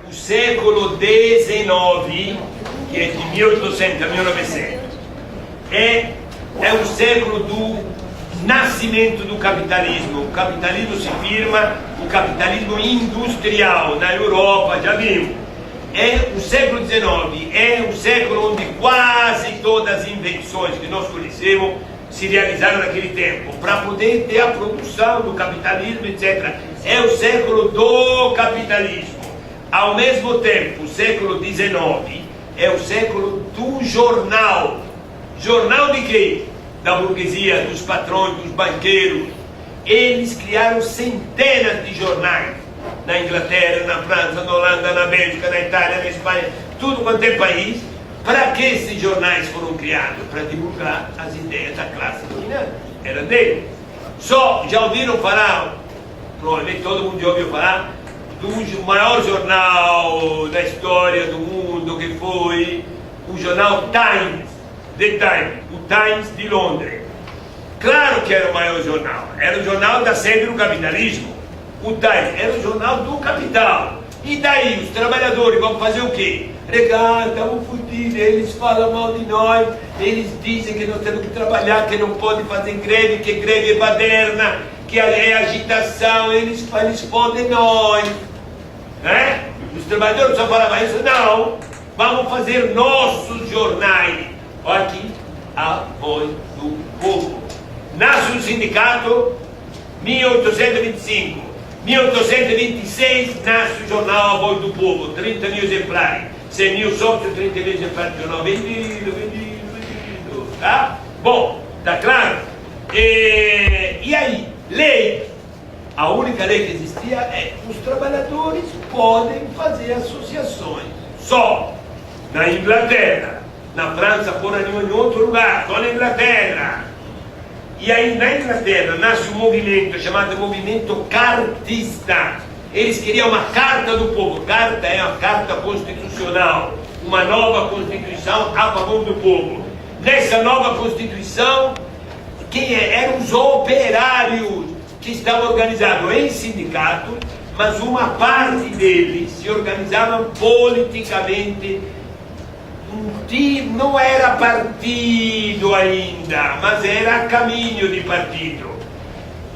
O século XIX, que é de 1800 a 1900, é o século do nascimento do capitalismo. O capitalismo se firma, o capitalismo industrial na Europa, já vimos. É o século XIX, é o século onde quase todas as invenções que nós conhecemos se realizaram naquele tempo, para poder ter a produção do capitalismo, etc. É o século do capitalismo. Ao mesmo tempo, o século XIX é o século do jornal. Jornal de quê? Da burguesia, dos patrões, dos banqueiros. Eles criaram centenas de jornais na Inglaterra, na França, na Holanda, na Bélgica, na Itália, na Espanha, tudo quanto é país. Para que esses jornais foram criados? Para divulgar as ideias da classe dominante. Era deles. Só, já ouviram falar, provavelmente todo mundo já ouviu falar, do maior jornal da história do mundo, que foi o jornal Times, The Times, o Times de Londres. Claro que era o maior jornal, era o jornal da sede do capitalismo. O Times era o jornal do capital. E daí, os trabalhadores vão fazer o quê? Regar, estamos fodidos, eles falam mal de nós, eles dizem que nós temos que trabalhar, que não pode fazer greve, que greve é baderna, que é agitação, eles podem nós. Né? Os trabalhadores só falavam isso, não, vamos fazer nossos jornais. Olha aqui, a voz do povo. Nasce um sindicato, 1825. 1826 nasce o jornal A Voz do Povo, 30 mil exemplares, 100 mil sócios, 30 mil exemplares de jornal, vendido, tá? Bom, tá claro? E aí, lei, a única lei que existia é os trabalhadores podem fazer associações, só na Inglaterra, na França, por em outro lugar, só na Inglaterra. E aí na Inglaterra nasce um movimento chamado movimento cartista. Eles queriam uma carta do povo. Carta é uma carta constitucional, uma nova constituição a favor do povo. Nessa nova constituição, quem eram os operários que estavam organizados em sindicatos, mas uma parte deles se organizavam politicamente. Não era partido ainda, mas era caminho de partido.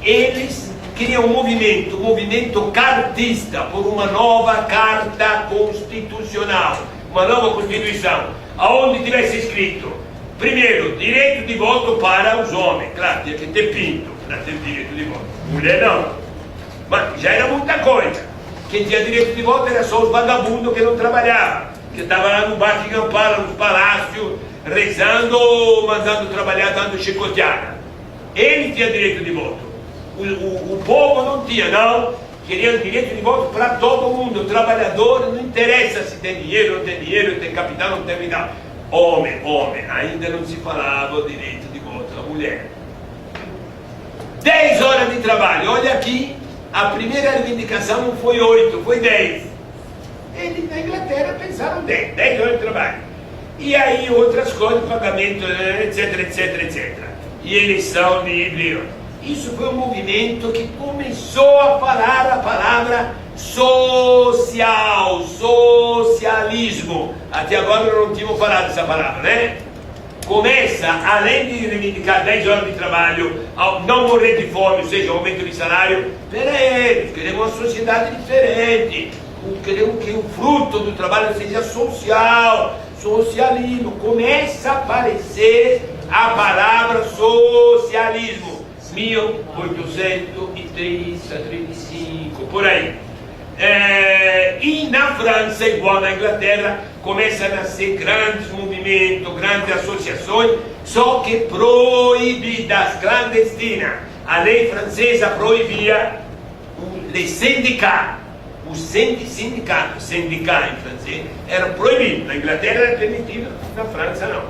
Eles criam um movimento cartista, por uma nova carta constitucional, uma nova constituição, aonde tivesse escrito, primeiro, direito de voto para os homens, claro, tinha que ter pinto para ter direito de voto, mulher não, mas já era muita coisa. Quem tinha direito de voto era só os vagabundos que não trabalhavam, que estava lá no Buckingham Palace, nos palácios, rezando, mandando trabalhar, dando chicoteada. Ele tinha direito de voto. O povo não tinha, não. Queria direito de voto para todo mundo. O trabalhador, não interessa se tem dinheiro, não tem dinheiro, tem capital, não tem capital. Homem, ainda não se falava o direito de voto da mulher. 10 horas de trabalho. Olha aqui, a primeira reivindicação não foi 8, foi 10. Eles na Inglaterra pensaram 10 horas de trabalho. E aí outras coisas, pagamento, etc. E eleição livre. Isso foi um movimento que começou a falar a palavra social, socialismo. Até agora não tínhamos falado essa palavra, né? Começa, além de reivindicar 10 horas de trabalho, ao não morrer de fome, ou seja, aumento de salário, eles queremos uma sociedade diferente. Queremos que o fruto do trabalho seja social, socialismo. Começa a aparecer a palavra socialismo, 1830, 35, por aí. E na França, igual na Inglaterra, começa a nascer grandes movimentos, grandes associações, só que proibidas, clandestinas. A lei francesa proibia os sindicatos. Os sindicatos em francês eram proibidos. Na Inglaterra era permitido, na França não.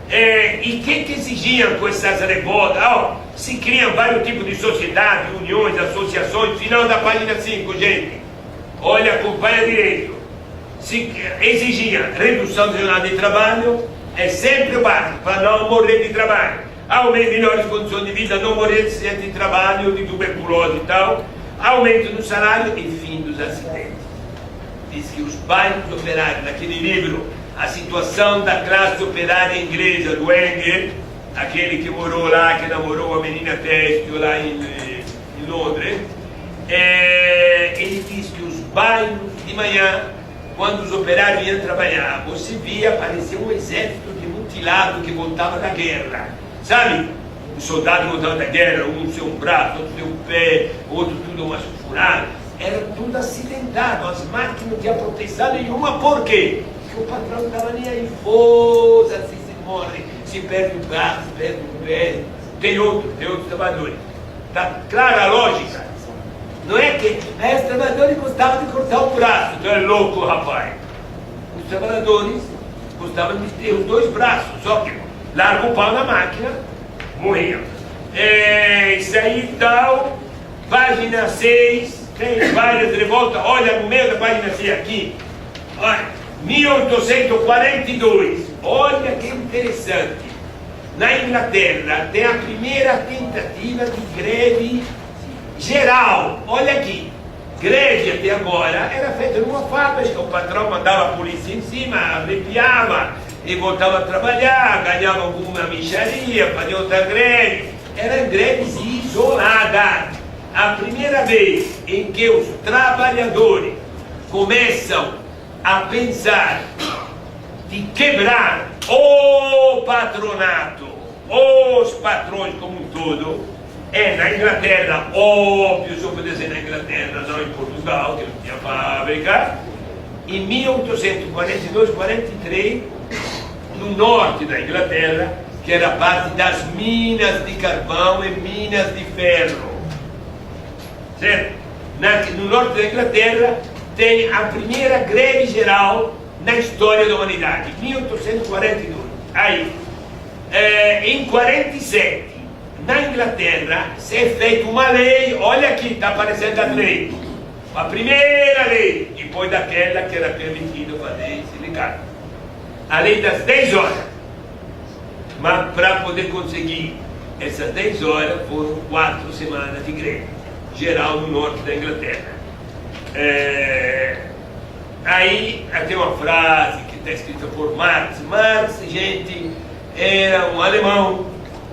E o que exigiam com essas revoltas? Se criam vários tipos de sociedades, uniões, associações. Final da página 5, gente. Olha, acompanha direito. Se exigia redução do jornal de trabalho, é sempre o básico, para não morrer de trabalho. melhores condições de vida, não morrer de acidente de trabalho, de tuberculose e tal, aumento do salário e fim dos acidentes. Diz que os bairros operários, naquele livro, a situação da classe operária inglesa, do Engels, aquele que morou lá, que namorou a menina têxtil lá em Londres, ele diz que os bairros de manhã, quando os operários iam trabalhar, você via aparecer um exército de mutilado que voltava da guerra, sabe? Os soldados voltavam da guerra, um sem um braço, outro sem um pé, outro tudo mais furado, era tudo acidentado, as máquinas não tinham proteção nenhuma, por quê? Porque o patrão não estava nem aí, foda-se, se morre, se perde o braço, se perde o pé, tem outros trabalhadores. Está clara a lógica? Não é que os trabalhadores gostavam de cortar o braço, então é louco, rapaz. Os trabalhadores gostavam de ter os dois braços, só que larga o pau na máquina, morriam. Isso aí então, página 6, tem várias revoltas, olha no meio da página 6 aqui, olha, 1842, olha que interessante. Na Inglaterra tem a primeira tentativa de greve geral. Olha aqui, greve até agora era feita numa fábrica, o patrão mandava a polícia em cima, arrepiava e voltava a trabalhar, ganhava alguma mixaria, fazia outra greve. Eram greves isoladas. A primeira vez em que os trabalhadores começam a pensar de quebrar o patronato, os patrões como um todo, é na Inglaterra, óbvio, só podia ser na Inglaterra, não em Portugal, que não tinha fábrica, em 1842-43, no norte da Inglaterra, que era parte das minas de carvão e minas de ferro. Certo? No norte da Inglaterra tem a primeira greve geral na história da humanidade, 1842. Aí, em 47, na Inglaterra, se é feita uma lei, olha aqui, está aparecendo a lei. A primeira lei, depois daquela que era permitido fazer sindicato. A lei das 10 horas. Mas para poder conseguir essas 10 horas, foram 4 semanas de greve geral no norte da Inglaterra. Aí tem uma frase que está escrita por Marx. Marx, gente, era um alemão,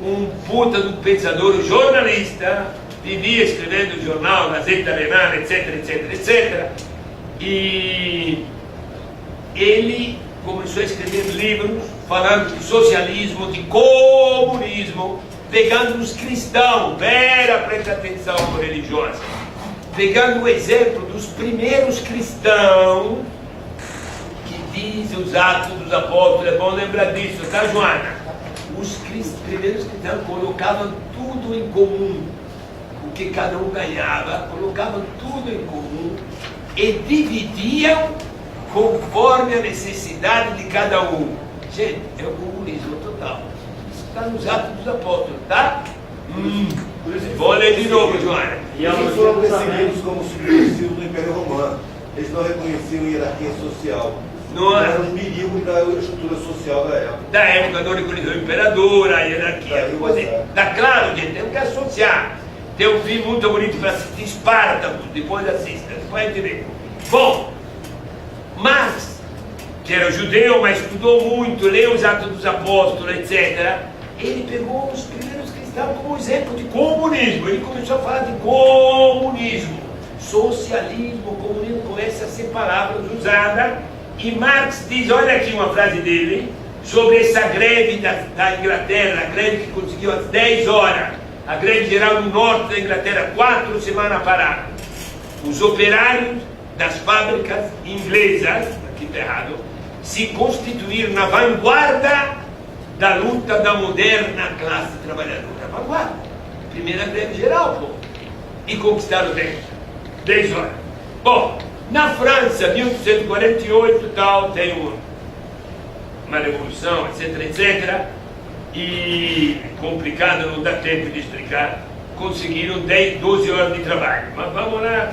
um puta do pensador, um jornalista, vivia escrevendo no jornal, Gazeta Alemã, etc, etc, etc. E ele começou a escrever livros falando de socialismo, de comunismo, pegando os cristãos, presta atenção religiosa, pegando o exemplo dos primeiros cristãos, que diz os Atos dos Apóstolos, é bom lembrar disso, tá, Joana? Os primeiros cristãos colocavam tudo em comum, o que cada um ganhava, colocavam tudo em comum e dividiam conforme a necessidade de cada um. Gente, é o comunismo total. Isso está nos Atos dos Apóstolos, tá? Vou ler de novo, Joana. E eles foram perseguidos como subversivos do Império Romano. Eles não reconheciam hierarquia social. Não era um perigo da estrutura social da época. Da época não reconheceu o imperador, a hierarquia. Está claro, gente, tem que associar. Tem um filme muito bonito para assistir, Espartaco, depois assista, depois a gente vê. Bom, Marx, que era judeu, mas estudou muito, leu os Atos dos Apóstolos, etc., ele pegou os primeiros cristãos como exemplo de comunismo. Ele começou a falar de comunismo, socialismo, comunismo, começa a ser palavras usadas. E Marx diz, olha aqui uma frase dele, sobre essa greve da Inglaterra, a greve que conseguiu às 10 horas, a greve geral no norte da Inglaterra, 4 semanas paradas. Os operários das fábricas inglesas, aqui está errado, se constituíram na vanguarda da luta da moderna classe trabalhadora. Vanguarda. Primeira greve geral, pô. E conquistaram 10 horas. Bom, na França, 1848, tal, tem uma revolução, etc, etc. E complicado, não dá tempo de explicar. Conseguiram 12 horas de trabalho. Mas vamos lá.